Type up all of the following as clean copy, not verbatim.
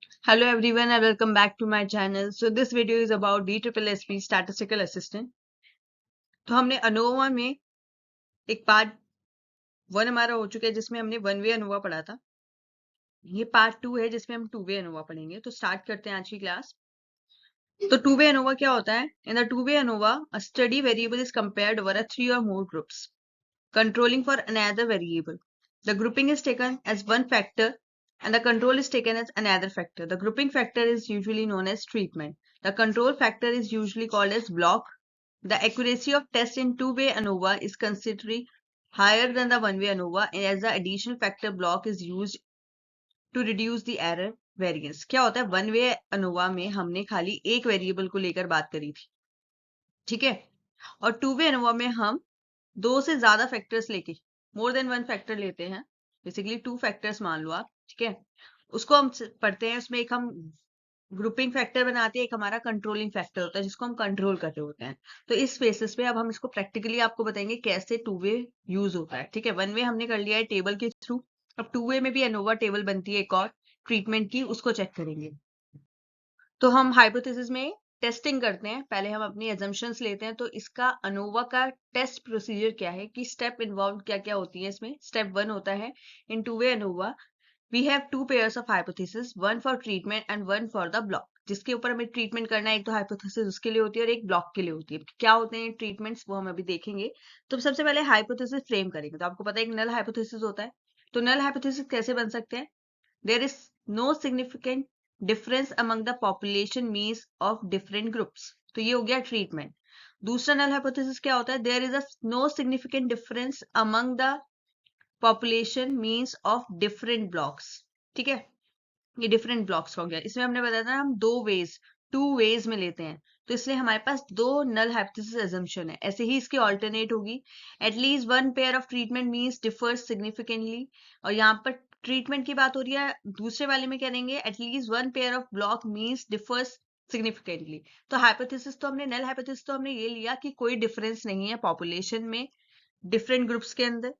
Hello everyone and welcome back to my channel. So this video is about DSSSB Statistical Assistant. तो हमने ANOVA में एक part 1 हमारा हो चुका है जिसमें हमने वन वे अनोवा पढ़ा था. ये पार्ट 2 है जिसमें हम टू वे अनोवा पढ़ेंगे. तो स्टार्ट करते हैं आज की क्लास. तो टू वे अनोवा क्या होता है? In the two way ANOVA a study variable is compared over 3 or more groups controlling for another variable. The grouping is taken as one factor and the control is taken as another factor. The grouping factor is usually known as treatment. The control factor is usually called as block. The accuracy of test in two-way ANOVA is considerably higher than the one-way ANOVA as the additional factor block is used to reduce the error variance. क्या होता है? One way ANOVA में हमने खाली एक variable को लेकर बात करी थी, ठीक है. और टू वे अनोवा में हम दो से ज्यादा फैक्टर्स लेके मोर देन वन फैक्टर लेते हैं. बेसिकली टू फैक्टर्स मान लो आप, ठीक है. उसको हम पढ़ते हैं. उसमें एक हम ग्रुपिंग फैक्टर बनाते हैं, एक हमारा कंट्रोलिंग फैक्टर होता है जिसको हम कंट्रोल कर रहे होते हैं. तो इस बेसिस पे अब हम इसको प्रैक्टिकली आपको बताएंगे कैसे टू वे यूज होता है, ठीक है. वन वे हमने कर लिया है टेबल के थ्रू. अब टू वे में भी एनोवा टेबल बनती है एक और ट्रीटमेंट की, उसको चेक करेंगे. तो हम हाइपोथेसिस में टेस्टिंग करते हैं. पहले हम अपनी एजम्पशंस लेते हैं. तो इसका अनोवा का टेस्ट प्रोसीजर क्या है कि स्टेप इन्वॉल्व क्या क्या होती है इसमें. स्टेप 1 होता है in two way ANOVA we have two pairs of hypothesis, one for treatment and one for the block. जिसके ऊपर हमें ट्रीटमेंट करना है, एक तो हाइपोथेसिस उसके लिए होती है और एक ब्लॉक के लिए होती है. क्या होते हैं ट्रीटमेंट्स वो हम अभी देखेंगे. तो सबसे पहले हाइपोथेसिस फ्रेम करेंगे. तो आपको पता है एक नल हाइपोथेसिस होता है. तो नल हाइपोथेसिस कैसे बन सकते हैं? There is no significant difference among the population means of different groups. तो ये हो गया ट्रीटमेंट. दूसरा नल हाइपोथेसिस क्या होता है? There is no significant difference among the population means of different blocks. ठीक है, ये डिफरेंट ब्लॉक्स हो गया. इसमें हमने बताया था हम टू वेज में लेते हैं. तो इसलिए हमारे पास दो नल हाइपोथेसिस अजम्पशन है. ऐसे ही इसकी ऑल्टरनेट होगी. At least one pair of treatment means differs significantly. और यहाँ पर ट्रीटमेंट की बात हो रही है. दूसरे वाले में क्या देंगे? At least one pair of block means differs significantly. तो हाइपोथेसिस तो हमने नल हाइपोथेसिस तो हमने ये लिया कि कोई डिफरेंस नहीं है पॉपुलेशन में, डिफरेंट ग्रुप्स के अंदर,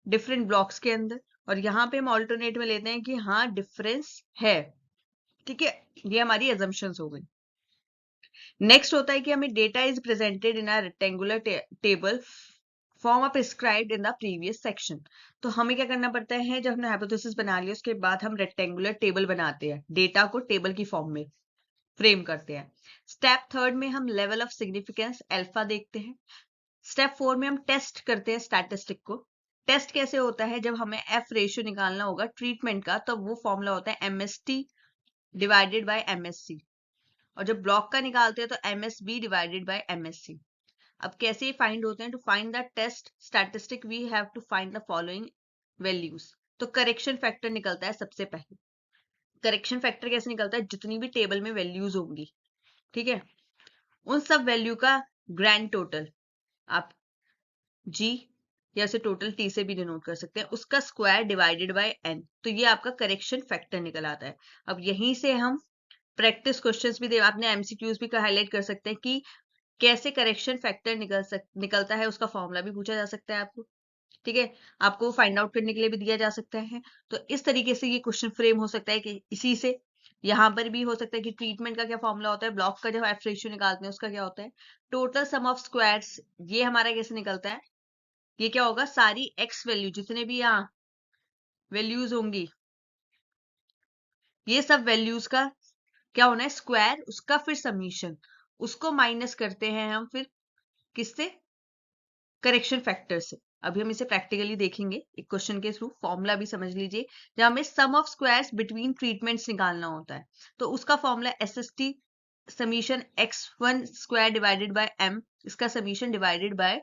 डिफरेंट ब्लॉक्स के अंदर. और यहाँ पे हम ऑल्टरनेट में लेते हैं कि हाँ डिफरेंस है. ठीक है, ये हमारी एजम्पशंस हो गई. नेक्स्ट होता है कि हमें data is presented in a rectangular table form of prescribed in the previous section. तो हमें क्या करना पड़ता है? जब हमने हाइपोथेसिस बना लिया उसके बाद हम रेक्टेंगुलर टेबल बनाते हैं, डेटा को टेबल की फॉर्म में फ्रेम करते हैं. स्टेप 3 में हम लेवल ऑफ सिग्निफिकेंस अल्फा देखते हैं. स्टेप 4 में हम टेस्ट करते हैं स्टैटिस्टिक को. टेस्ट कैसे होता है? जब हमें एफ रेशियो निकालना होगा ट्रीटमेंट का, तो वो फॉर्मूला होता है एमएसटी डिवाइडेड बाय एमएससी. और जब ब्लॉक का निकालते हैं तो एमएसबी डिवाइडेड बाय एमएससी. अब कैसे ये फाइंड होते हैं? To find the test statistic we have to find the following values. तो करेक्शन फैक्टर निकलता है सबसे पहले. करेक्शन फैक्टर कैसे निकलता है? जितनी भी टेबल में वैल्यूज होंगी, ठीक है, उन सब वैल्यू का ग्रैंड टोटल आप जी या इसे टोटल टी से भी डिनोट कर सकते हैं, उसका स्क्वायर डिवाइडेड बाय एन. तो ये आपका करेक्शन फैक्टर निकल आता है. अब यहीं से हम प्रैक्टिस क्वेश्चंस भी दे, आपने एमसीक्यूज भी हाईलाइट कर सकते हैं कि कैसे करेक्शन फैक्टर निकलता है. उसका फॉर्मूला भी पूछा जा सकता है आपको, ठीक है, आपको फाइंड आउट करने के लिए भी दिया जा सकता है. तो इस तरीके से ये क्वेश्चन फ्रेम हो सकता है कि इसी से यहाँ पर भी हो सकता है कि ट्रीटमेंट का क्या फॉर्मूला होता है, ब्लॉक का जब एफ रेशियो निकालते हैं उसका क्या होता है, टोटल सम ऑफ स्क्वायर्स ये हमारा कैसे निकलता है. ये क्या होगा? सारी एक्स वैल्यू जितने भी यहाँ वैल्यूज होंगी, ये सब वैल्यूज का क्या होना है? स्क्वायर, उसका फिर समीशन, उसको माइनस करते हैं हम फिर किससे? करेक्शन फैक्टर से. अभी हम इसे प्रैक्टिकली देखेंगे एक क्वेश्चन के थ्रू. फॉर्मूला भी समझ लीजिए. जब हमें सम ऑफ स्क्वायर्स बिटवीन ट्रीटमेंट्स निकालना होता है तो उसका formula SST summation x1 square divided by m, इसका summation divided by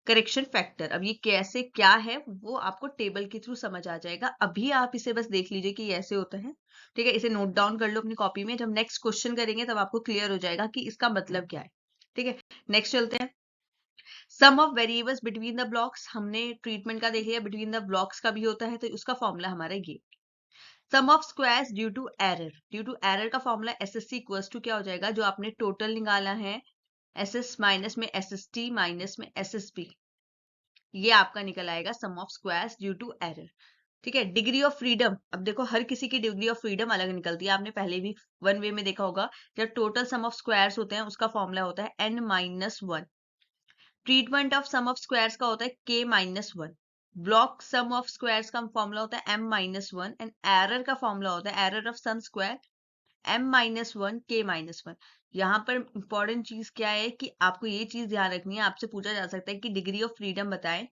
correction factor. अब ये कैसे क्या है वो आपको टेबल के थ्रू समझ आ जाएगा. अभी आप इसे बस देख लीजिए कि ऐसे होता है, ठीक है. इसे नोट डाउन कर लो अपनी कॉपी में. जब नेक्स्ट क्वेश्चन करेंगे तब आपको क्लियर हो जाएगा कि इसका मतलब क्या है, ठीक है. नेक्स्ट चलते हैं. Sum of variables between the blocks, हमने ट्रीटमेंट का देख लिया, बिटवीन द ब्लॉक्स का भी होता है. तो उसका फॉर्मूला हमारा ये. Sum of squares due to error का फॉर्मूला एसएससी इक्वल्स टू क्या हो जाएगा? जो आपने टोटल निकाला है एसएस माइनस में एसएसटी माइनस में एसएसबी, ये आपका निकल आएगा sum of squares due to error. ठीक है। डिग्री ऑफ फ्रीडम, अब देखो हर किसी की डिग्री ऑफ फ्रीडम अलग निकलती है। आपने पहले भी वन वे में देखा होगा, जब टोटल सम ऑफ स्क्वायर्स होते हैं उसका फॉर्मूला होता है n-1। Treatment of sum of squares का होता है k-1। Block sum of squares का फॉर्मूला होता है m-1 एंड एरर का फॉर्मूला होता है error of some square m-1 k-1। यहाँ पर इंपॉर्टेंट चीज क्या है कि आपको ये चीज ध्यान रखनी है, आपसे पूछा जा सकता है कि डिग्री ऑफ फ्रीडम बताएं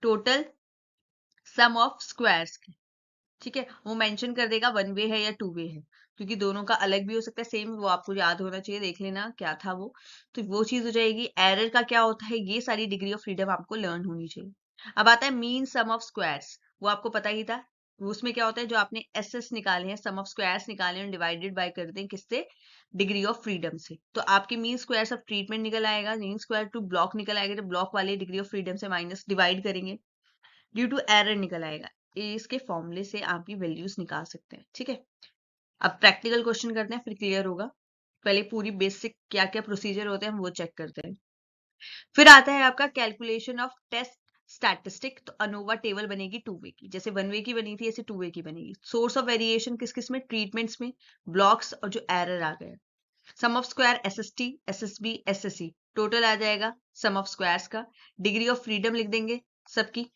टोटल सम ऑफ स्क्वायर्स की। ठीक है, वो मेंशन कर देगा वन वे है या टू वे है, क्योंकि दोनों का अलग भी हो सकता है, सेम वो आपको याद होना चाहिए, देख लेना क्या था वो। तो वो चीज हो जाएगी। एरर का क्या होता है, ये सारी डिग्री ऑफ फ्रीडम आपको लर्न होनी चाहिए। अब आता है मीन सम ऑफ स्क्वायर्स, वो आपको पता ही था। उसमें क्या होता है, जो आपने एस एस निकाले हैं, सम ऑफ स्क्वायर्स निकाले हैं, डिवाइडेड बाय करते हैं किससे, डिग्री ऑफ फ्रीडम से। तो आपके मीन स्क्वायर्स ऑफ ट्रीटमेंट निकल आएगा, मीन स्क्वायर टू ब्लॉक निकल आएगा, तो ब्लॉक वाले डिग्री ऑफ फ्रीडम से माइनस डिवाइड करेंगे, ड्यू टू एरर निकल आएगा। इसके फॉर्मूले से आप ये वैल्यूज निकाल सकते हैं। ठीक है, अब प्रैक्टिकल क्वेश्चन करते हैं, फिर क्लियर होगा। पहले पूरी बेसिक क्या क्या प्रोसीजर होते हैं हम वो चेक करते हैं। फिर आता है आपका कैलकुलेशन ऑफ टेस्ट स्टैटिस्टिक। तो अनोवा टेबल बनेगी टू वे की, जैसे वन वे की बनी थी ऐसे टू वे की बनेगी। सोर्स ऑफ वेरिएशन किस किस में, ट्रीटमेंट्स में, ब्लॉक्स और जो एरर आ गए। Sum of square SST, SSB, SSC, total आ जाएगा सम ऑफ स्क्वायर्स का। डिग्री ऑफ फ्रीडम लिख देंगे सबकी।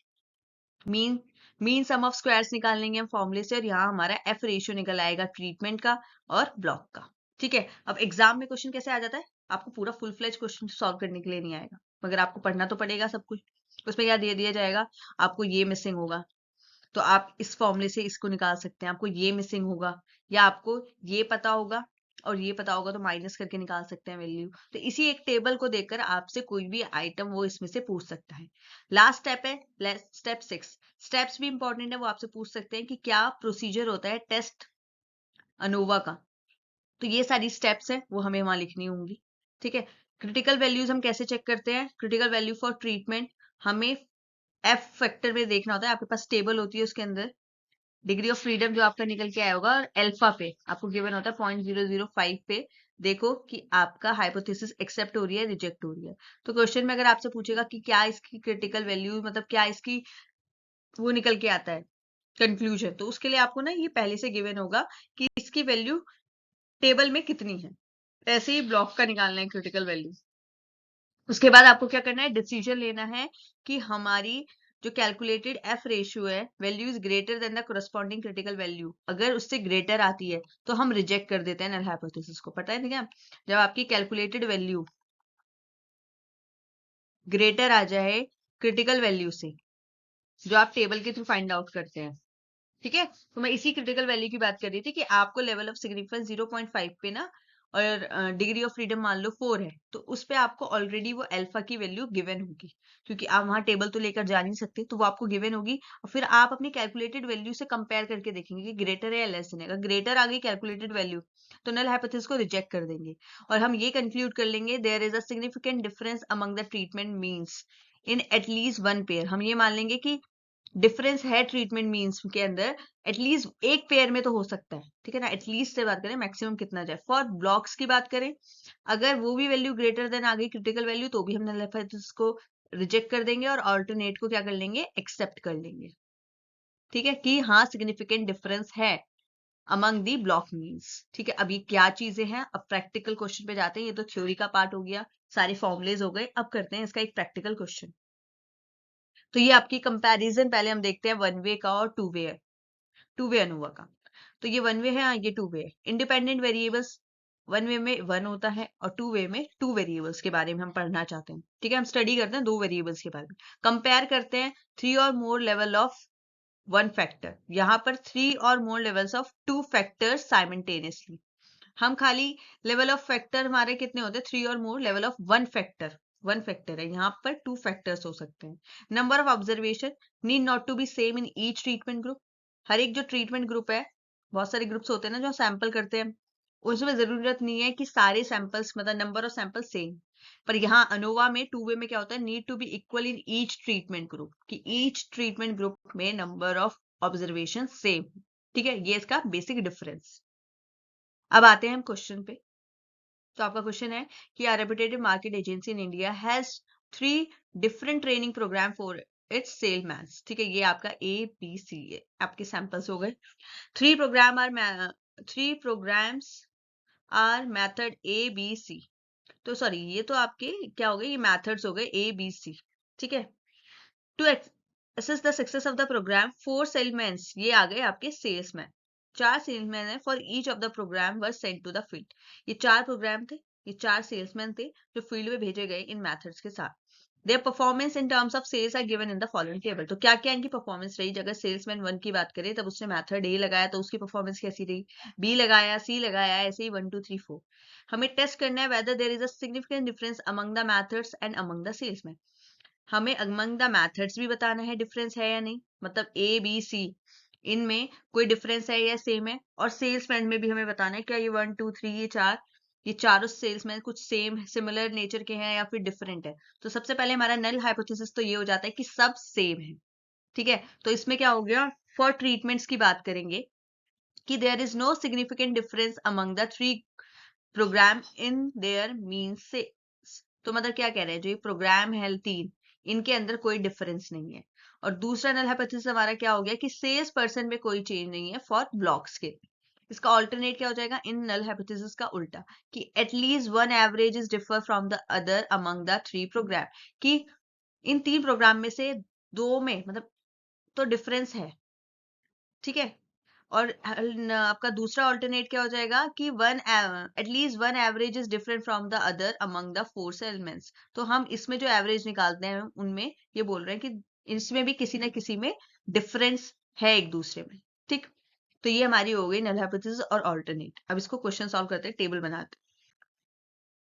मीन सम ऑफ स्क्वायर्स निकाल लेंगे हम फॉर्मूले से, और यहाँ हमारा एफ रेशियो निकल आएगा ट्रीटमेंट का और ब्लॉक का। ठीक है, अब एग्जाम में क्वेश्चन कैसे आ जाता है, आपको पूरा फुल फ्लेज क्वेश्चन सॉल्व करने के लिए नहीं आएगा, मगर आपको पढ़ना तो पड़ेगा सब कुछ। उसमें क्या दे दिया जाएगा, आपको ये मिसिंग होगा तो आप इस फॉर्मूले से इसको निकाल सकते हैं, आपको ये मिसिंग होगा या आपको ये पता होगा और ये पता होगा तो माइनस करके निकाल सकते हैं वैल्यू। तो इसी एक टेबल को देखकर आपसे कोई भी आइटम वो इसमें से पूछ सकता है। लास्ट स्टेप है स्टेप 6। स्टेप्स भी इंपॉर्टेंट है, वो आपसे पूछ सकते हैं कि क्या प्रोसीजर होता है टेस्ट अनोवा का। तो ये सारी स्टेप्स है वो हमें वहां लिखनी होंगी। ठीक है, क्रिटिकल वैल्यूज हम कैसे चेक करते हैं, क्रिटिकल वैल्यू फॉर ट्रीटमेंट हमें एफ फैक्टर में देखना होता है। आपके पास टेबल होती है, उसके अंदर डिग्री ऑफ फ्रीडम जो आपका निकल के आया होगा, और अल्फा पे आपको गिवन होता है 0.005 पे देखो कि आपका हाइपोथेसिस एक्सेप्ट हो रही है रिजेक्ट हो रही है। तो क्वेश्चन में अगर आपसे पूछेगा कि क्या इसकी क्रिटिकल वैल्यू, मतलब क्या इसकी वो निकल के आता है कंक्लूजन, तो उसके लिए आपको ना ये पहले से गिवन होगा कि इसकी वैल्यू टेबल में कितनी है। ऐसे ही ब्लॉक का निकालना है क्रिटिकल वैल्यू। उसके बाद आपको क्या करना है, डिसीजन लेना है कि हमारी जो कैलकुलेटेड एफ रेशियो है, value is greater than the corresponding critical value. अगर उससे ग्रेटर आती है तो हम रिजेक्ट कर देते हैं नल हाइपोथेसिस को। पता है क्या, जब आपकी कैलकुलेटेड वैल्यू ग्रेटर आ जाए क्रिटिकल वैल्यू से, जो आप टेबल के थ्रू फाइंड आउट करते हैं। ठीक है, तो मैं इसी क्रिटिकल वैल्यू की बात कर रही थी कि आपको लेवल ऑफ सिग्निफिकेंस 0.5 पे ना, और डिग्री ऑफ फ्रीडम मान लो 4 है, तो उस पे आपको ऑलरेडी वो अल्फा की वैल्यू गिवन होगी, क्योंकि आप वहां टेबल तो लेकर जा नहीं सकते, तो वो आपको गिवन होगी। और फिर आप अपनी कैलकुलेटेड वैल्यू से कंपेयर करके देखेंगे कि ग्रेटर है या लेस है। अगर ग्रेटर आ गई कैलकुलेटेड वैल्यू तो नल हाइपोथेसिस को रिजेक्ट कर देंगे, और हम ये कंक्लूड कर लेंगे there is a significant difference among the treatment means in at least one pair. हम ये मान लेंगे कि डिफरेंस है ट्रीटमेंट मीन्स के अंदर, एटलीस्ट एक पेयर में तो हो सकता है। ठीक है ना, एटलीस्ट से बात करें, मैक्सिमम कितना जाए। फॉर ब्लॉक्स की बात करें, अगर वो भी वैल्यू ग्रेटर देन आ गई क्रिटिकल वैल्यू, तो भी हम नल हाइपोथेसिस को रिजेक्ट कर देंगे और ऑल्टरनेट को क्या कर लेंगे, एक्सेप्ट कर लेंगे। ठीक है, कि हाँ सिग्निफिकेंट डिफरेंस है अमंग दी ब्लॉक मीन्स। ठीक है, अब ये क्या चीजें हैं, अब प्रैक्टिकल क्वेश्चन पे जाते हैं। ये तो थ्योरी का पार्ट हो गया, सारे फॉर्मुलेज हो गए, अब करते हैं इसका एक प्रैक्टिकल क्वेश्चन। तो ये आपकी कंपैरिजन पहले हम देखते हैं वन वे का और टू वे अनोवा का। तो ये वन वे है, ये टू वे है। इंडिपेंडेंट वेरिएबल्स वन वे में वन होता है और टू वे में टू वेरिएबल्स के बारे में हम पढ़ना चाहते हैं। ठीक है, हम स्टडी करते हैं दो वेरिएबल्स के बारे में, कंपेयर करते हैं three or more level of one factor. यहाँ पर three or more levels of two factors simultaneously. हम खाली लेवल ऑफ फैक्टर हमारे कितने होते हैं, three or more level of one factor है, यहाँ पर टू फैक्टर्स हो सकते हैं। Number of observation need not to be same in each treatment group. हर एक जो ट्रीटमेंट ग्रुप है, बहुत सारे ग्रुप्स होते हैं ना जो सैंपल करते हैं, उसमें जरूरत नहीं है कि सारे सैंपल्स, मतलब नंबर ऑफ सैंपल सेम। पर यहाँ अनोवा में टू वे में क्या होता है, need to be equal in each treatment group, कि ईच ट्रीटमेंट ग्रुप में नंबर ऑफ ऑब्जर्वेशन सेम। ठीक है, ये इसका बेसिक डिफरेंस। अब आते हैं हम क्वेश्चन पे। तो आपका क्वेश्चन है कि a reputed market agency in India has 3 different training program for it's salesman. ठीक है, ये आपका ABC है, आपके सैंपल्स हो गए। Three programs or method ABC। तो सॉरी, ये तो आपके क्या हो गए, ये मेथड्स हो गए ABC। ठीक है, to assess the success of the program, 4 salesmen, ये आ गए आपके सेल्समैन। 4 सेल्समैन है, for each of the program were sent to the field. ये 4 प्रोग्राम थे, ये 4 सेल्समैन थे जो फील्ड में भेजे गए इन मेथड्स के साथ। Their performance in terms of sales are given in the following table। तो क्या क्या इनकी परफॉर्मेंस रही? अगर सेल्समैन 1 की बात करें, तब उसने मेथड A लगाया तो उसकी परफॉर्मेंस कैसी रही, B लगाया, C लगाया, ऐसे ही 1 2 3 4। हमें टेस्ट करना है whether there is a significant difference among the methods and among the salesmen। हमें अमंग द मैथड्स भी बताना है डिफरेंस है या नहीं, मतलब ABC इनमें कोई डिफरेंस है या सेम है, और सेल्समैन में भी हमें बताना है क्या ये 1 2 3 ये चारों सेल्समैन कुछ सेम सिमिलर नेचर के हैं या फिर डिफरेंट है। तो सबसे पहले हमारा नल हाइपोथेसिस तो ये हो जाता है कि सब सेम है। ठीक है, तो इसमें क्या हो गया, फॉर ट्रीटमेंट्स की बात करेंगे कि there is no significant difference among the 3 program in their means से। तो मतलब क्या कह रहे हैं, जो ये प्रोग्राम है 3, इनके अंदर कोई डिफरेंस नहीं है। और दूसरा नल हाइपोथेसिस हमारा क्या हो गया कि सेल्स पर्सन में कोई चेंज नहीं है फॉर ब्लॉक्स के। इसका ऑल्टरनेट क्या हो जाएगा, इन नल हाइपोथेसिस का उल्टा, कि at least one average is differ from the other among the 3 program, कि इन 3 प्रोग्राम में से 2 में मतलब तो डिफरेंस है। ठीक है, और आपका दूसरा ऑल्टरनेट क्या हो जाएगा कि one at least one average is different from the other among the 4 elements. तो हम इसमें जो एवरेज निकालते हैं उनमें ये बोल रहे हैं कि इसमें भी किसी ना किसी में डिफरेंस है एक दूसरे में। ठीक, तो ये हमारी हो गई नल हाइपोथेसिस और ऑल्टरनेट। अब इसको क्वेश्चन सॉल्व करते हैं, टेबल बनाते हैं।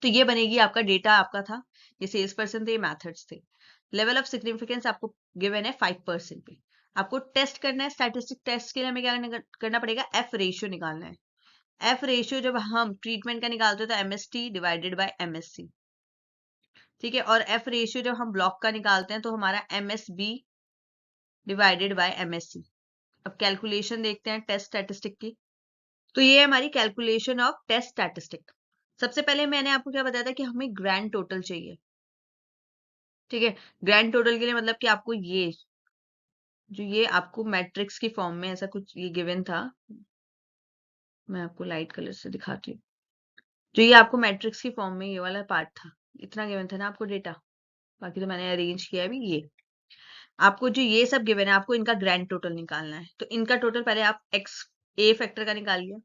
तो ये बनेगी, आपका डेटा आपका था, ये सेल्स पर्सन थे, ये मैथड्स थे। लेवल ऑफ सिग्निफिकेंस आपको गिवन है 5% पे। आपको टेस्ट करना है, स्टैटिस्टिक टेस्ट के लिए हमें क्या करना पड़ेगा, एफ रेशियो निकालना है। एफ रेशियो जब हम ट्रीटमेंट का निकालते हैं तो MST डिवाइडेड बाय MSC। ठीक है, और एफ रेशियो जब हम ब्लॉक का निकालते हैं तो हमारा MSB डिवाइडेड बाय MSC। अब कैलकुलेशन देखते हैं टेस्ट स्टैटिस्टिक की। तो ये है हमारी कैलकुलेशन ऑफ टेस्ट स्टैटिस्टिक। सबसे पहले मैंने आपको क्या बताया था कि हमें ग्रैंड टोटल चाहिए। ठीक है, ग्रैंड टोटल के लिए मतलब कि आपको ये आपको मैट्रिक्स की फॉर्म में ऐसा कुछ ये गिवन था। मैं आपको लाइट कलर से दिखाती हूँ। जो ये आपको मैट्रिक्स की फॉर्म में ये वाला पार्ट था, इतना गिवन था ना आपको डेटा, बाकी तो मैंने अरेंज किया है भी। ये आपको जो ये सब गिवन है, आपको इनका ग्रैंड टोटल निकालना है। तो इनका टोटल पहले आप एक्स ए फैक्टर का निकालिए।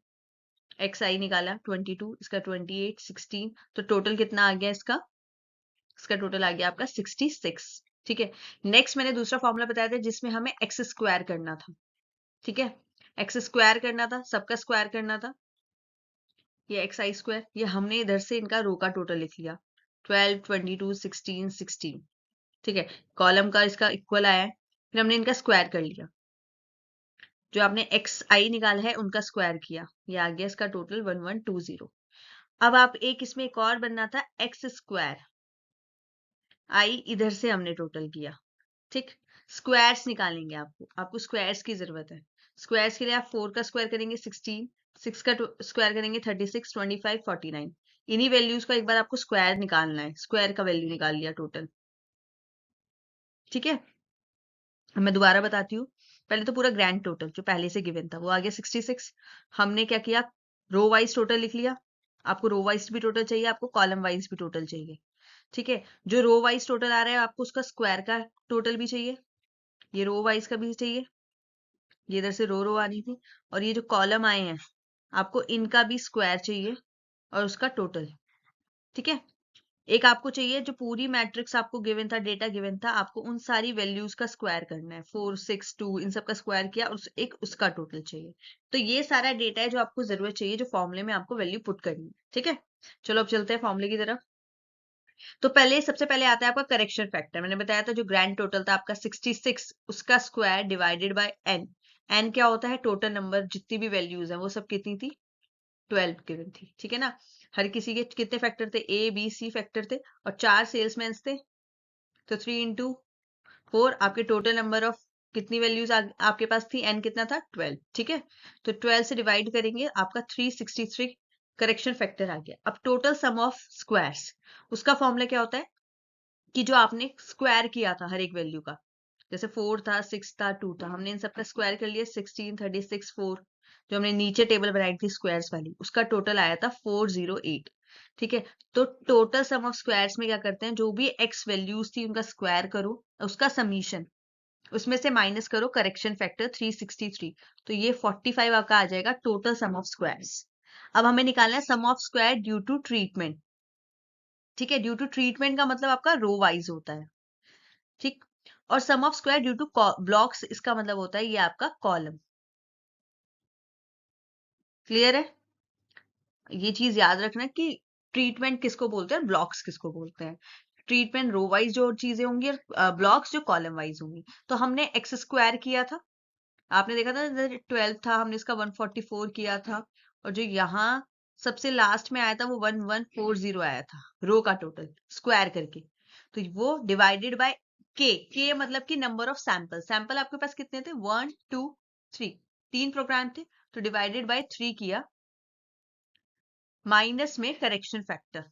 एक्स आई निकाला 22, इसका 28, 16, तो टोटल कितना आ गया इसका टोटल आ गया आपका 66। ठीक है, नेक्स्ट मैंने दूसरा फॉर्मूला बताया था जिसमें हमें एक्स स्क्वायर करना था। ठीक है, एक्स स्क्वायर करना था, सबका स्क्वायर करना था, ये एक्स आई स्क्वायर। ये हमने इधर से इनका रो का टोटल लिख लिया, 12, 22, 16, 16। ठीक है, कॉलम का इसका इक्वल आया है, फिर हमने इनका स्क्वायर कर लिया। जो आपने एक्स आई निकाला है उनका स्क्वायर किया, ये आ गया इसका टोटल 1120। अब आप इसमें एक और बनना था एक्स स्क्वायर आई, इधर से हमने टोटल किया। ठीक, स्क्वायर्स निकालेंगे, आपको स्क्वायर्स की जरूरत है। स्क्वायर्स के लिए आप 4 का स्क्वायर करेंगे 16, 6 का स्क्वायर करेंगे 36, 25, 49। इन्हीं वैल्यूज का एक बार आपको स्क्वायर निकालना है, स्क्वायर का वैल्यू निकाल लिया टोटल। ठीक है, मैं दोबारा बताती हूँ। पहले तो पूरा ग्रैंड टोटल जो पहले से गिवन था वो आ गया 66। हमने क्या किया, रो वाइज टोटल लिख लिया। आपको रो वाइज भी टोटल चाहिए, आपको कॉलम वाइज भी टोटल चाहिए। ठीक है, जो रो वाइज टोटल आ रहा है आपको उसका स्क्वायर का टोटल भी चाहिए, ये रो वाइज का भी चाहिए, ये इधर से रो आनी थी। और ये जो कॉलम आए हैं आपको इनका भी स्क्वायर चाहिए और उसका टोटल। ठीक है, एक आपको चाहिए जो पूरी मैट्रिक्स आपको गिवन था, डेटा गिवन था, आपको उन सारी वैल्यूज का स्क्वायर करना है, 4, 6, 2, इन सब का स्क्वायर किया और एक उसका टोटल चाहिए। तो ये सारा डेटा है जो आपको जरूरत चाहिए, जो फॉर्मूले में आपको वैल्यू पुट करनी है। ठीक है, चलो अब चलते हैं फॉर्मूले की तरफ। तो सबसे पहले आता है आपका करेक्शन फैक्टर। मैंने बताया था जो ग्रैंड टोटल था आपका 66, उसका square divided by N. N क्या होता है, टोटल नंबर, जितनी भी वैल्यूज हैं वो सब कितनी थी, 12 गिवन थी। ठीक है ना, हर किसी के कितने फैक्टर थे, ABC फैक्टर थे और 4 सेल्समैन थे, तो 3 इंटू 4 आपके टोटल नंबर ऑफ कितनी वैल्यूज आपके पास थी, एन कितना था 12। ठीक है, तो 12 से डिवाइड करेंगे, आपका 363 करेक्शन फैक्टर आ गया। अब टोटल सम ऑफ स्क्वायर्स, उसका फॉर्मूला क्या होता है कि जो आपने स्क्वायर किया था हर एक वैल्यू का, जैसे 4 था, 6 था, 2 था, हमने इन सबका स्क्वायर कर लिया, 16, 36, 4। जो हमने नीचे टेबल बनाई थी स्क्वायर्स वाली, उसका टोटल आया था 408। ठीक है, तो टोटल सम ऑफ स्क्वायर्स में क्या करते हैं, जो भी एक्स वैल्यूज थी उनका स्क्वायर करो, उसका समीशन, उसमें से माइनस करो करेक्शन फैक्टर 363, तो ये 45 आपका आ जाएगा टोटल सम ऑफ स्क्वायर्स। अब हमें निकालना है sum of square due to treatment. ठीक है, ड्यू टू ट्रीटमेंट का मतलब आपका रो वाइज होता है। ठीक, और sum of square due to blocks, इसका मतलब होता है ये आपका कॉलम। क्लियर है? ये चीज याद रखना कि ट्रीटमेंट किसको बोलते हैं, ब्लॉक्स किसको बोलते हैं। ट्रीटमेंट रो वाइज जो चीजें होंगी और ब्लॉक्स जो कॉलम वाइज होंगी। तो हमने एक्स स्क्वायर किया था, आपने देखा था 12 था, हमने इसका 144 किया था, और जो यहाँ सबसे लास्ट में आया था वो 1140 आया था, रो का टोटल स्क्वायर करके। तो वो डिवाइडेड बाय के मतलब कि नंबर ऑफ सैंपल। सैंपल आपके पास कितने थे, 1 2 3, 3 प्रोग्राम थे, तो डिवाइडेड बाय 3 किया, माइनस में करेक्शन फैक्टर,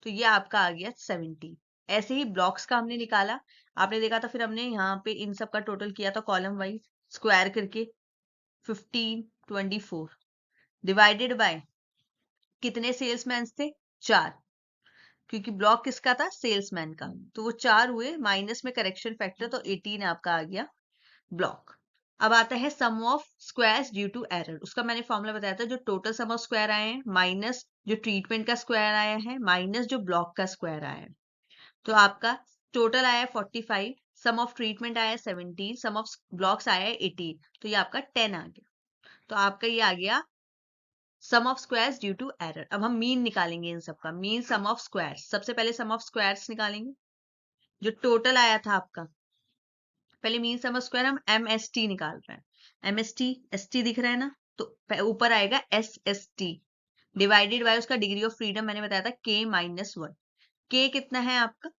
तो ये आपका आ गया 70। ऐसे ही ब्लॉक्स का हमने निकाला, आपने देखा था, फिर हमने यहाँ पे इन सब का टोटल किया था कॉलम वाइज स्क्वायर करके, 15 24 डिवाइडेड बाय कितने सेल्समैन थे, 4, क्योंकि ब्लॉक किसका था, सेल्समैन का, तो वो 4 हुए, माइनस में करेक्शन फैक्टर, तो 18 आपका आ गया ब्लॉक। अब आता है sum of squares due to error, उसका मैंने फॉर्मूला बताया था, जो टोटल सम ऑफ स्क्वायर आए हैं माइनस जो ट्रीटमेंट का स्क्वायर आया है माइनस जो ब्लॉक का स्क्वायर आया है। तो आपका टोटल आया है 45, सम ऑफ ट्रीटमेंट आया है 17, सम ऑफ ब्लॉक्स आया है 18, तो ये आपका 10 आ गया। तो आपका ये आ गया sum of squares due to error. अब हम मीन निकालेंगे इन सबका, मीन सम ऑफ स्क्वायर्स। सबसे पहले सम ऑफ स्क्वायर्स निकालेंगे, जो टोटल आया था आपका, पहले मीन सम ऑफ स्क्वायर हम एम एस टी निकाल रहे हैं, एम एस टी दिख रहा है ना, तो ऊपर आएगा S S T divided by उसका डिग्री ऑफ फ्रीडम मैंने बताया था के -1। के कितना है आपका,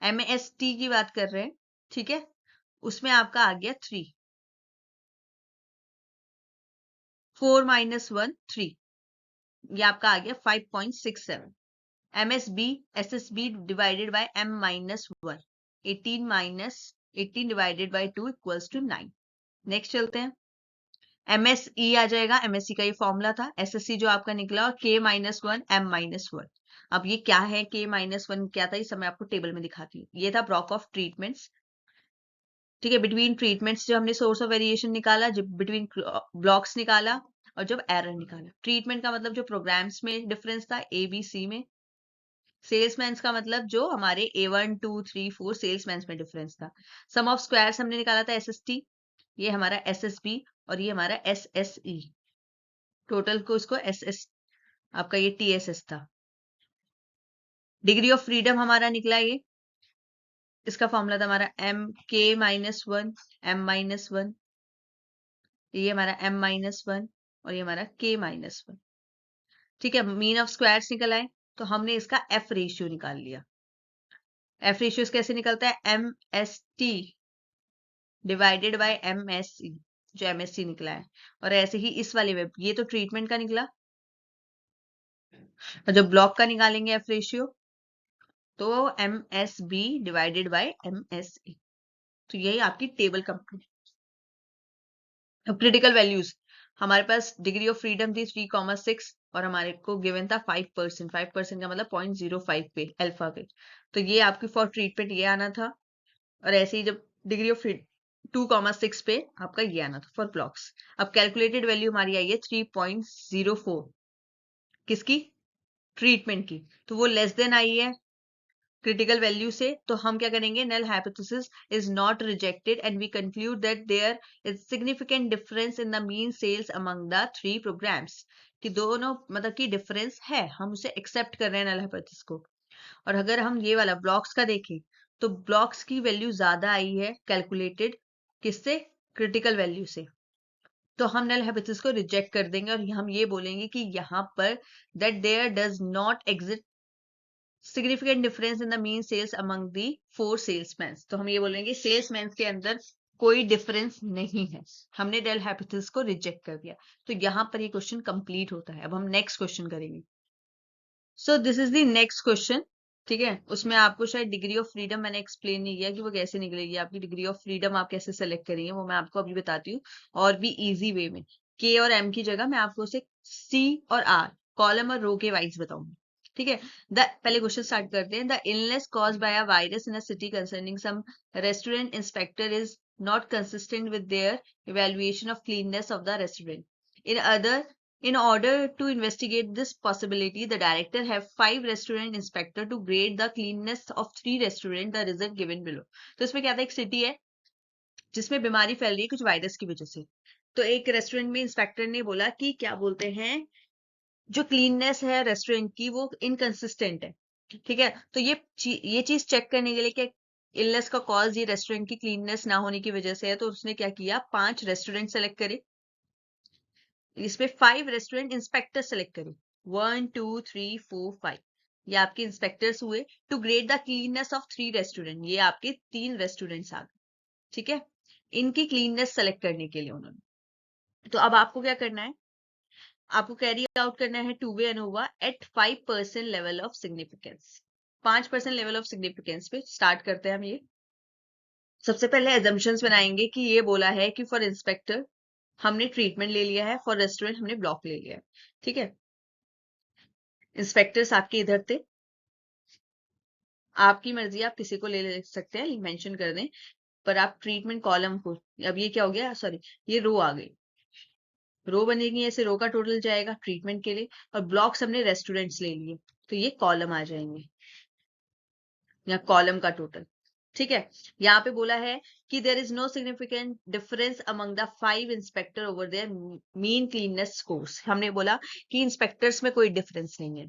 एम एस टी की बात कर रहे हैं, ठीक है, उसमें आपका आ गया 3, 4 - 1 3, ये आपका आ गया 5.67। MSB SSB divided by M -1, 18 divided by 2 equals to 9। Next चलते हैं, MSE आ जाएगा, MSE का ये फॉर्मूला था, SSC जो आपका निकला, और K -1 M -1। अब ये क्या है, K -1 क्या था, इस समय आपको टेबल में दिखाती हूँ। ये था ब्लॉक ऑफ ट्रीटमेंट्स, ठीक है, बिटवीन ट्रीटमेंट्स जो हमने सोर्स ऑफ वेरिएशन निकाला, जब बिटवीन ब्लॉक्स निकाला, और जब एरर निकाला। ट्रीटमेंट का मतलब जो प्रोग्राम्स में डिफरेंस था ABC में, सेल्समैन का मतलब जो हमारे A1 2 3 4 सेल्समैन में डिफरेंस था। सम ऑफ स्क्वायर्स हमने निकाला था SST, ये हमारा SSB, और ये हमारा SSE, टोटल को इसको SS, आपका ये TSS था। डिग्री ऑफ फ्रीडम हमारा निकला, ये इसका फॉर्मूला था हमारा K -1 M -1, ये हमारा M -1, और ये हमारा K -1। ठीक है, मीन ऑफ स्क्वायर्स निकल आए, तो हमने इसका F रेशियो निकाल लिया। F रेशियो कैसे निकलता है, MST डिवाइडेड बाय MSE, जो MSC निकला है, और ऐसे ही इस वाले में, ये तो ट्रीटमेंट का निकला, और जब ब्लॉक का निकालेंगे F रेशियो, तो MSB डिवाइडेड बाय MSE। तो यही आपकी टेबल कंप्लीट। अब क्रिटिकल वैल्यूज, हमारे पास डिग्री ऑफ फ्रीडम थी 3,6, और हमारे को गिवन था 5%, 5% का मतलब 0.05 पे अल्फा पे, तो ये आपकी फॉर ट्रीटमेंट ये आना था, और ऐसे ही जब डिग्री ऑफ 2,6 पे आपका ये आना था फॉर ब्लॉक्स। अब कैलकुलेटेड वैल्यू हमारी आई है 3.04, किसकी, ट्रीटमेंट की, तो वो लेस देन आई है क्रिटिकल वैल्यू से, तो हम क्या करेंगे, null hypothesis is not rejected and we conclude that there is significant difference in the mean sales among the 3 programs, कि दोनों मतलब कि डिफरेंस है, हम उसे एक्सेप्ट कर रहे हैं नल हाइपोथेसिस को। और अगर हम ये वाला ब्लॉक्स का देखें, तो ब्लॉक्स की वैल्यू ज्यादा आई है कैलकुलेटेड, किससे, क्रिटिकल वैल्यू से, तो हम नल हाइपोथेसिस को रिजेक्ट कर देंगे, और हम ये बोलेंगे कि यहाँ पर that there does not exist significant difference in the mean sales among the 4 salesman. तो हम ये बोलेंगे सेल्समैन के अंदर कोई डिफरेंस नहीं है, हमने नल हाइपोथेसिस को रिजेक्ट कर दिया। तो यहाँ पर ये क्वेश्चन कंप्लीट होता है। अब हम नेक्स्ट क्वेश्चन करेंगे। So this is the next question, ठीक है, उसमें आपको शायद डिग्री ऑफ फ्रीडम मैंने एक्सप्लेन नहीं किया कि वो कैसे निकलेगी, आपकी डिग्री ऑफ फ्रीडम आप कैसे सेलेक्ट करेंगे वो मैं आपको अभी बताती हूँ, और भी इजी वे में। के और एम की जगह मैं आपको उसे सी और आर, कॉलम और रो के वाइज बताऊंगी। ठीक है, पहले क्वेश्चन स्टार्ट करते हैं। The illness cause by a virus in a city concerning some restaurant inspector is not consistent with their evaluation of cleanness of the restaurant. In order to investigate this possibility, the director have 5 restaurant inspector to grade the cleanness of 3 restaurant, the result given below। तो इसमें क्या था, एक city है जिसमें बीमारी फैल रही है कुछ वायरस की वजह से। तो एक रेस्टोरेंट में इंस्पेक्टर ने बोला कि क्या बोलते हैं, जो क्लीननेस है रेस्टोरेंट की वो इनकंसिस्टेंट है। ठीक है, तो ये चीज चेक करने के लिए कि इलनेस का कॉज ये रेस्टोरेंट की क्लीननेस ना होने की वजह से है, तो उसने क्या किया, 5 रेस्टोरेंट सेलेक्ट करे, इसमें 5 रेस्टोरेंट इंस्पेक्टर सेलेक्ट करें, 1 2 3 4 5, ये आपके इंस्पेक्टर्स हुए। To grade the cleanness of 3 restaurant, ये आपके 3 रेस्टोरेंट्स आ गए। ठीक है, इनकी क्लीननेस सेलेक्ट करने के लिए उन्होंने, तो अब आपको क्या करना है, आपको कैरी आउट करना है two way ANOVA at 5% level of significance. 5% level of significance पे स्टार्ट करते हैं हम ये। सबसे पहले एजम्पशंस बनाएंगे कि ये बोला है कि फॉर इंस्पेक्टर हमने ट्रीटमेंट ले लिया है, फॉर रेस्टोरेंट हमने ब्लॉक ले लिया है। ठीक है, इंस्पेक्टर्स आपके इधर थे, आपकी मर्जी, आप किसी को ले सकते हैं, मेंशन कर दें, पर आप ट्रीटमेंट कॉलम को, अब ये क्या हो गया, सॉरी ये रो आ गई, रो बनेगी, ऐसे रो का टोटल जाएगा ट्रीटमेंट के लिए, और ब्लॉक्स हमने रेस्टोरेंट्स ले लिए तो ये कॉलम आ जाएंगे, या कॉलम का टोटल। ठीक है, यहाँ पे बोला है कि there is no significant difference among the 5 inspector over their mean cleanness scores. हमने बोला कि इंस्पेक्टर्स में कोई डिफरेंस नहीं है।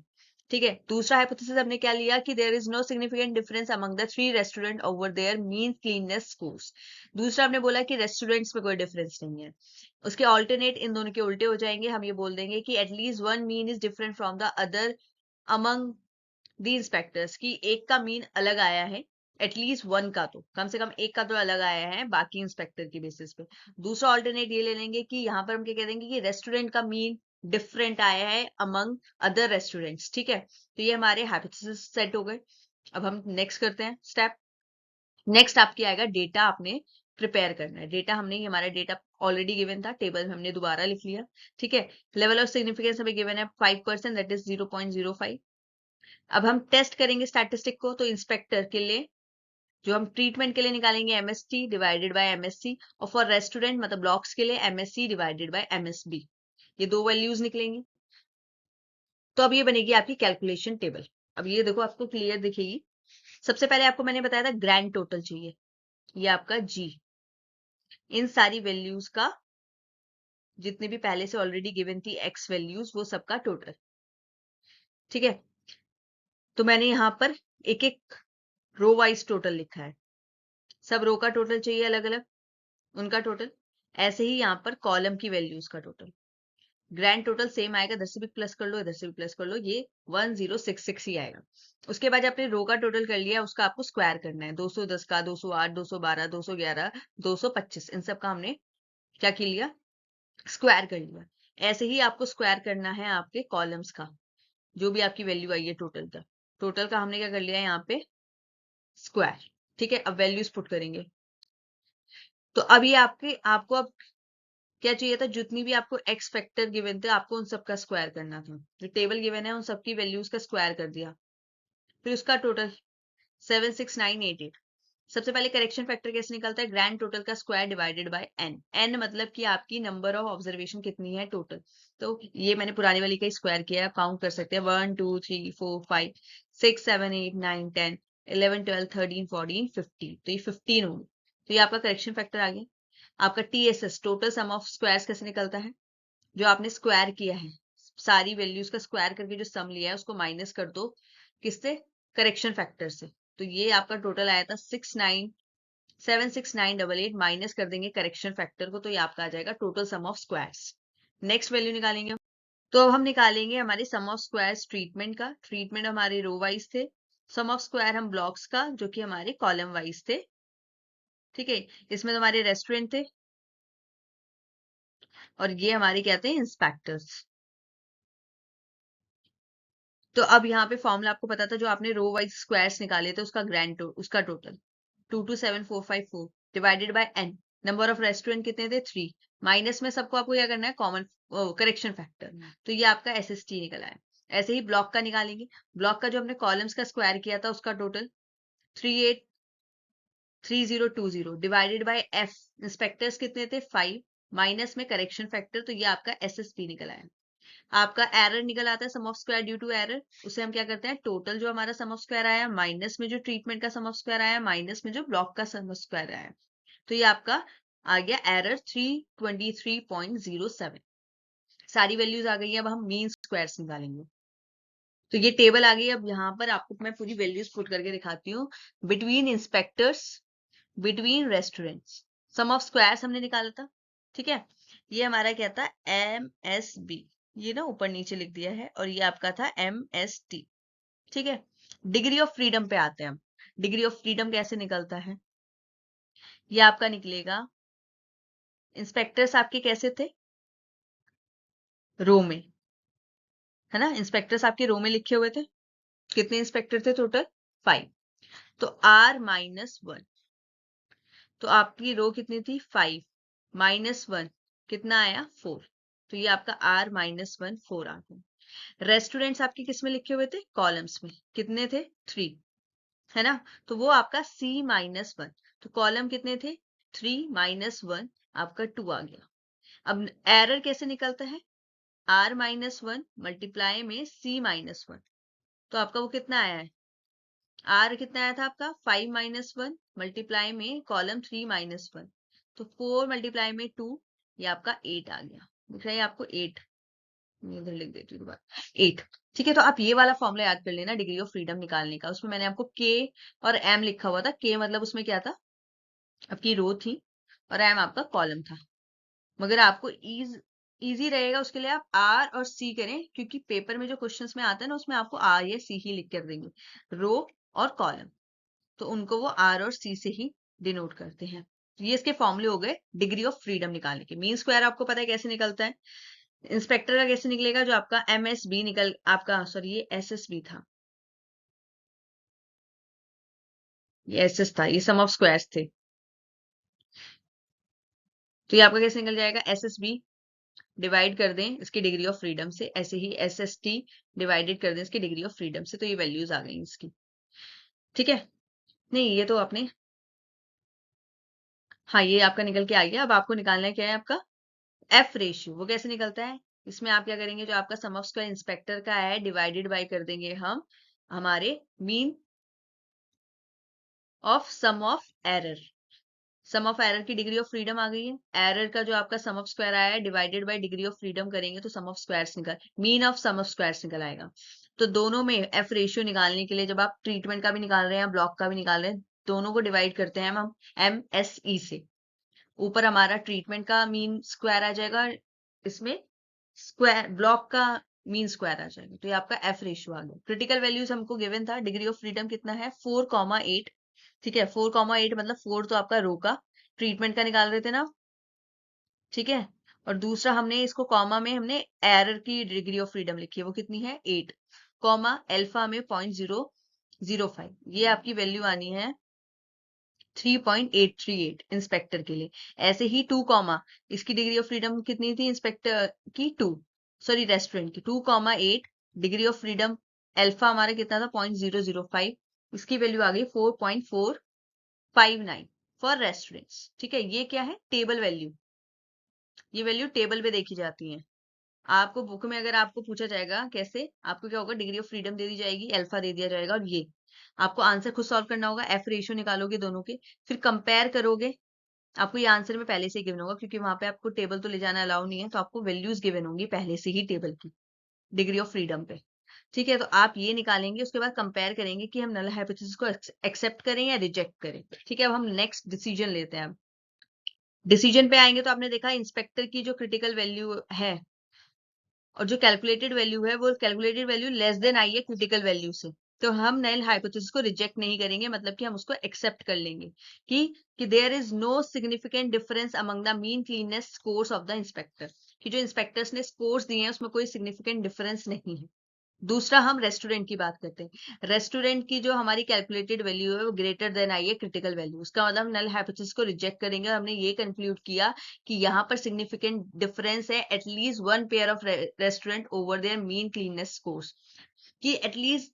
ठीक है, दूसरा हाइपोथेसिस हमने क्या लिया कि there is no significant difference among the 3 restaurant over their mean cleanness scores. दूसरा हमने बोला कि रेस्टोरेंट्स में कोई डिफरेंस नहीं है। उसके ऑल्टरनेट इन दोनों के उल्टे हो जाएंगे, हम ये बोल देंगे कि at least one mean is different from the other among the inspectors, की एक का मीन अलग आया है, एटलीस्ट वन का, तो कम से कम एक का तो अलग आया है बाकी इंस्पेक्टर की बेसिस पे। दूसरा ऑल्टरनेट ये ले लेंगे कि यहाँ पर हम क्या कह देंगे कि रेस्टोरेंट का मीन डिफरेंट आया है अमंग अदर रेस्टोरेंट्स। ठीक है, तो ये हमारे हाइपोथेसिस सेट हो गए। अब हम नेक्स्ट करते हैं स्टेप। नेक्स्ट आपके आएगा डेटा, आपने प्रिपेयर करना है। डेटा हमने, हमारा डेटा ऑलरेडी गिवन था, टेबल में हमने दोबारा लिख लिया। ठीक है, लेवल ऑफ सिग्निफिकेंस हमें गिवन है 5%, दैट इज 0.05। अब हम टेस्ट करेंगे स्टैटिस्टिक को, तो इंस्पेक्टर के लिए जो हम ट्रीटमेंट के लिए निकालेंगे एमएसटी डिवाइडेड बाय एमएससी, और फॉर रेस्टोरेंट मतलब ब्लॉक्स के लिए एमएससी डिवाइडेड बाय एमएसबी, ये दो वैल्यूज निकलेंगी। तो अब ये बनेगी आपकी कैलकुलेशन टेबल। अब ये देखो आपको क्लियर दिखेगी। सबसे पहले आपको मैंने बताया था ग्रैंड टोटल चाहिए, ये आपका जी, इन सारी वैल्यूज का, जितने भी पहले से ऑलरेडी गिवन थी एक्स वैल्यूज, वो सबका टोटल। ठीक है, तो मैंने यहाँ पर एक एक रो वाइज टोटल लिखा है, सब रो का टोटल चाहिए अलग अलग, उनका टोटल। ऐसे ही यहाँ पर कॉलम की वैल्यूज का टोटल, ग्रैंड टोटल सेम आएगा, इधर से भी प्लस कर लो इधर से भी प्लस कर लो, ये 1066 ही आएगा। उसके बाद आपने रो का टोटल कर लिया, उसका आपको स्क्वायर करना है, 210 का, 208, 212, 211, 225, इन सब का हमने क्या कर लिया, स्क्वायर कर लिया। ऐसे ही आपको स्क्वायर करना है आपके कॉलम्स का, जो भी आपकी वैल्यू आई है टोटल का हमने क्या कर लिया यहाँ पे, स्क्वायर। ठीक है, अब वैल्यूज पुट करेंगे, तो अब ये आपको अब क्या चाहिए था, जितनी भी आपको एक्स फैक्टर गिवन थे आपको उन सबका स्क्वायर करना था, जो टेबल गिवन है उन सबकी वैल्यूज का स्क्वायर कर दिया, फिर उसका टोटल 76988। सबसे पहले करेक्शन फैक्टर कैसे निकलता है, ग्रैंड टोटल का square divided by N, N मतलब कि आपकी नंबर ऑफ ऑब्जर्वेशन कितनी है टोटल। तो ये मैंने पुरानी वाली का स्क्वायर किया है, काउंट कर सकते हैं 1 2 3 4 5 6 7 8 9 10 11 12 13 14 15, तो ये 15 होंगे, तो ये आपका करेक्शन फैक्टर आ गया। आपका TSS, total sum of squares, कैसे निकलता है, जो आपने स्क्वायर किया है सारी वैल्यूज का स्क्वायर करके जो सम लिया है उसको माइनस कर दो किससे, करेक्शन फैक्टर से। तो ये आपका टोटल आया था 76988, माइनस कर देंगे करेक्शन फैक्टर को, तो ये आपका आ जाएगा total sum of squares. Next value निकालेंगे, तो अब हम निकालेंगे हमारे सम ऑफ स्क्वायर्स ट्रीटमेंट का, ट्रीटमेंट हमारे रो वाइज थे, सम ऑफ स्क्वायर हम ब्लॉक्स का जो कि हमारे कॉलम वाइज थे। ठीक है, इसमें तो हमारे रेस्टोरेंट थे, और ये हमारे क्या थे, इंस्पेक्टर्स। तो अब यहाँ पे फॉर्मूला आपको पता था, जो आपने रो वाइज स्क्वायर्स निकाले थे उसका total 227454 divided by n, number of restaurant कितने थे 3, माइनस में सबको आपको क्या करना है कॉमन करेक्शन फैक्टर, तो ये आपका SST निकला है। ऐसे ही ब्लॉक का निकालेंगे, ब्लॉक का जो हमने कॉलम्स का स्क्वायर किया था उसका total 383020 divided by f, inspectors कितने थे 5, माइनस में करेक्शन फैक्टर, तो ये आपका SSP निकला है। आपका एरर निकल आता है sum of square due to error, उसे हम क्या करते हैं टोटल जो हमारा सम ऑफ स्क्वायर आया माइनस में जो ट्रीटमेंट का सम ऑफ स्क्वायर आया माइनस में जो ब्लॉक का सम ऑफ स्क्वायर आया, तो ये आपका आ गया एरर 323.07। सारी वैल्यूज आ गई है, अब हम मीन स्क्वायर्स निकालेंगे। तो ये टेबल आ गई, अब यहाँ पर आपको मैं पूरी वैल्यूज पुट करके दिखाती हूँ। Between inspectors, between restaurants, sum of squares हमने निकाला था, ठीक है। ये हमारा क्या था MSB, ये ना ऊपर नीचे लिख दिया है, और ये आपका था MST, ठीक है। डिग्री ऑफ फ्रीडम पे आते हैं हम। डिग्री ऑफ फ्रीडम कैसे निकलता है, ये आपका निकलेगा, इंस्पेक्टर्स आपके कैसे थे रो में, है ना, इंस्पेक्टर्स आपके रो में लिखे हुए थे, कितने इंस्पेक्टर थे टोटल 5, तो R-1, तो आपकी रो कितनी थी 5, -1 कितना आया 4, तो ये आपका R-1 4 आ गया। रेस्टोरेंट्स आपके किस में लिखे हुए थे कॉलम्स में, कितने थे 3, है ना, तो वो आपका C-1, तो कॉलम कितने थे 3 - 1 आपका 2 आ गया। अब एरर कैसे निकलता है, R-1 मल्टीप्लाई में C-1, तो आपका वो कितना आया है, R कितना आया था आपका 5 - 1 मल्टीप्लाई में कॉलम 3 - 1, तो 4 मल्टीप्लाई में 2, ये आपका 8 आ गया। दिख रहा है आपको 8, मैं इधर लिख देती हूँ दोबारा 8, ठीक है। तो आप ये वाला फॉर्मूला याद कर लेना डिग्री ऑफ फ्रीडम निकालने का। उसमें मैंने आपको K और M लिखा हुआ था, K मतलब उसमें क्या था आपकी रो थी, और M आपका कॉलम था। मगर आपको इजी रहेगा उसके लिए आप R और C करें, क्योंकि पेपर में जो क्वेश्चंस में आता है ना उसमें आपको R या C ही लिख कर देंगे, रो और कॉलम, तो उनको वो R और C से ही डिनोट करते हैं। तो ये इसके फॉर्मूले हो गए डिग्री ऑफ फ्रीडम निकालने के। मीन स्क्वायर आपको पता है कैसे निकलता है, इंस्पेक्टर का कैसे निकलेगा, जो आपका MSB निकल आपका सॉरी ये SSB था, ये SS था, ये सम ऑफ स्क्वायर्स थे, तो ये आपका कैसे निकल जाएगा SSB डिवाइड कर दें इसकी डिग्री ऑफ फ्रीडम से, ऐसे ही SST डिवाइडेड कर दें इसकी डिग्री ऑफ फ्रीडम से, तो ये वैल्यूज आ गई इसकी, ठीक है। नहीं ये तो आपने, हाँ ये आपका निकल के आ गया। अब आपको निकालना है क्या है आपका F रेशियो, वो कैसे निकलता है, इसमें आप क्या करेंगे, जो आपका सम ऑफ स्क्वायर इंस्पेक्टर का है डिवाइडेड बाय कर देंगे हम हमारे mean of sum of error, sum of error की डिग्री ऑफ फ्रीडम आ गई है, एरर का जो आपका सम ऑफ स्क्वायर आया है divided by degree of freedom करेंगे तो सम ऑफ स्क्वायर्स निकल, mean of sum of squares निकल आएगा। तो दोनों में एफ रेशियो निकालने के लिए, जब आप ट्रीटमेंट का भी निकाल रहे हैं ब्लॉक का भी निकाल रहे हैं, दोनों को डिवाइड करते हैं हम MSE से। ऊपर हमारा ट्रीटमेंट का मीन स्क्वायर आ जाएगा, इसमें स्क्वायर ब्लॉक का मीन स्क्वायर आ जाएगा, तो ये आपका एफ रेशियो आ गया। क्रिटिकल वैल्यूज हमको गिवन था, डिग्री ऑफ फ्रीडम कितना है 4,8, ठीक है 4,8 मतलब 4 तो आपका रो का ट्रीटमेंट का निकाल रहे थे ना, ठीक है। और दूसरा हमने इसको कॉमा में हमने एरर की डिग्री ऑफ फ्रीडम लिखी है, वो कितनी है 8, कॉमा अल्फा में 0.005, ये आपकी वैल्यू आनी है 3.838 इंस्पेक्टर के लिए। ऐसे ही 2 कॉमा इसकी डिग्री ऑफ फ्रीडम कितनी थी इंस्पेक्टर की 2, सॉरी रेस्टोरेंट की 2,8, डिग्री ऑफ फ्रीडम अल्फा हमारा कितना था 0.005, इसकी वैल्यू आ गई 4.459 फॉर रेस्टोरेंट्स, ठीक है। ये क्या है टेबल वैल्यू, ये वैल्यू टेबल पे देखी जाती है। आपको बुक में अगर आपको पूछा जाएगा कैसे, आपको क्या होगा डिग्री ऑफ फ्रीडम दे दी जाएगी, अल्फा दे दिया जाएगा, और ये आपको आंसर खुद सॉल्व करना होगा, एफ रेशियो निकालोगे दोनों के, फिर कंपेयर करोगे। आपको ये आंसर में पहले से गिवन होगा, क्योंकि वहां पे आपको टेबल तो ले जाना अलाउ नहीं है, तो आपको वैल्यूज गिवन होंगी पहले से ही टेबल की डिग्री ऑफ फ्रीडम पे, ठीक है। तो आप ये निकालेंगे, उसके बाद कंपेयर करेंगे कि हम नल हाइपोथेसिस को एक्सेप्ट करें या रिजेक्ट करें, ठीक है। अब हम नेक्स्ट डिसीजन लेते हैं। डिसीजन पे आएंगे तो आपने देखा इंस्पेक्टर की जो क्रिटिकल वैल्यू है और जो कैलकुलेटेड वैल्यू है, वो कैलकुलेटेड वैल्यू लेस देन आई है क्रिटिकल वैल्यू से, तो हम नल हाइपोथेसिस को रिजेक्ट नहीं करेंगे, मतलब कि हम उसको एक्सेप्ट कर लेंगे कि there is no significant difference among the mean cleanness scores of the inspector, कि जो इंस्पेक्टर्स ने स्कोर्स दिए हैं उसमें कोई सिग्निफिकेंट डिफरेंस नहीं है, दूसरा हम रेस्टोरेंट की बात करते हैं। रेस्टोरेंट की जो हमारी कैलकुलेटेड वैल्यू है वो ग्रेटर देन आई है क्रिटिकल वैल्यू। उसका मतलब नल हाइपोथेसिस को रिजेक्ट करेंगे और हमने ये कंक्लूड किया कि यहाँ पर सिग्निफिकेंट डिफरेंस है at least one pair of restaurant over their mean cleanness scores, कि एटलीस्ट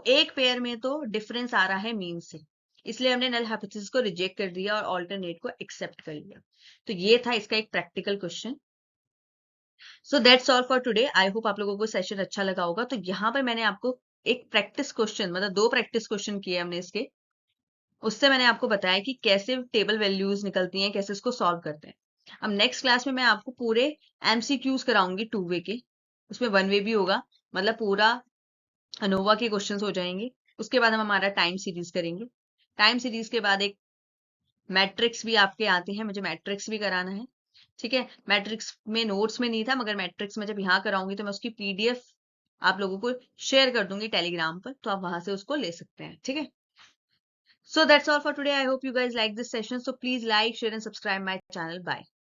एक पेयर में तो डिफरेंस आ रहा है मीन से, इसलिए हमने नल हाइपोथेसिस को रिजेक्ट कर दिया और ऑल्टरनेट को एक्सेप्ट कर लिया। तो ये था इसका एक practical question. So that's all for today. I hope आप लोगों को सेशन अच्छा लगा होगा। तो यहाँ पर मैंने आपको एक प्रैक्टिस क्वेश्चन, मतलब 2 प्रैक्टिस क्वेश्चन किए हमने इसके, उससे मैंने आपको बताया कि कैसे टेबल वैल्यूज निकलती हैं, कैसे इसको सॉल्व करते हैं। अब नेक्स्ट क्लास में मैं आपको पूरे एमसीक्यूज कराऊंगी 2 वे के, उसमें 1 वे भी होगा, मतलब पूरा अनोवा के क्वेश्चंस हो जाएंगे। उसके बाद हम हमारा टाइम सीरीज करेंगे। टाइम सीरीज के बाद एक मैट्रिक्स भी आपके आते हैं, मुझे मैट्रिक्स भी कराना है। ठीक है, मैट्रिक्स में नोट्स में नहीं था, मगर मैट्रिक्स में जब यहाँ कराऊंगी तो मैं उसकी पीडीएफ आप लोगों को शेयर कर दूंगी टेलीग्राम पर, तो आप वहां से उसको ले सकते हैं। ठीक है, so that's all for today. I hope you guys like this session, so please like, share and subscribe my channel. Bye.